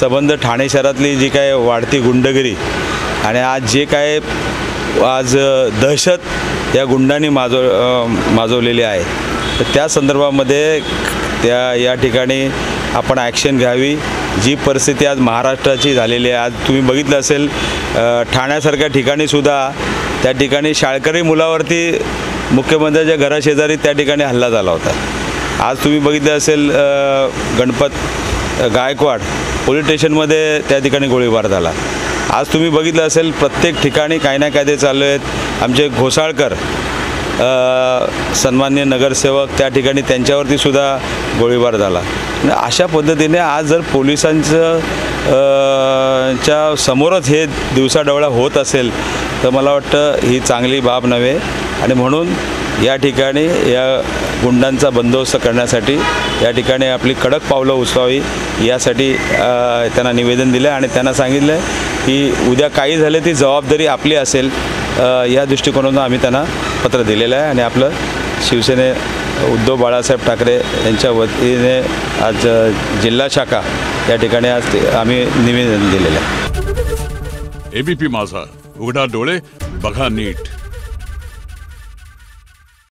संबंध ठाणे शहरातली जी काय वाढती गुंडगिरी आणि आज दहशत या गुंडांनी माजवलेली आहे, तर त्या संदर्भामध्ये या ठिकाणी आपण ॲक्शन घ्यावी। जी परिस्थिती आज महाराष्ट्राची झालेली आहे, आज तुम्ही बघितलं असेल ठाण्यासारख्या ठिकाणीसुद्धा त्या ठिकाणी शाळकरी मुलावरती मुख्यमंत्र्यांच्या घराशेजारी त्या ठिकाणी हल्ला झाला होता। आज तुम्ही बघितलं असेल गणपत गायकवाड पोलीस स्टेशनमध्ये त्या ठिकाणी गोळीबार झाला। आज तुम्ही बघितलं असेल प्रत्येक ठिकाणी काही ना कायदे चालू आहेत। आमचे घोसाळकर सन्माननीय नगरसेवक त्या ठिकाणी त्यांच्यावरती सुद्धा गोळीबार झाला। अशा पद्धतीने आज जर पोलिसांचं च्या समोरच हे दिवसाढवळा होत असेल तर मला वाटतं ही चांगली बाब नव्हे आणि म्हणून या ठिकाणी या गुंडांचा बंदोबस्त करण्यासाठी या ठिकाणी आपली कडक पावलं उचलावी यासाठी त्यांना निवेदन दिलं आणि त्यांना सांगितलं की उद्या काही झाले ती जबाबदारी आपली असेल या दृष्टिकोनातून आम्ही त्यांना पत्र दिलेलं आहे आणि आपलं शिवसेने उद्धव बाळासाहेब ठाकरे यांच्या वतीने आज जिल्हा शाखा या ठिकाणी आज आम्ही निवेदन दिलेलं आहे। एबीपी माझा, उघडा डोळे बघा नीट।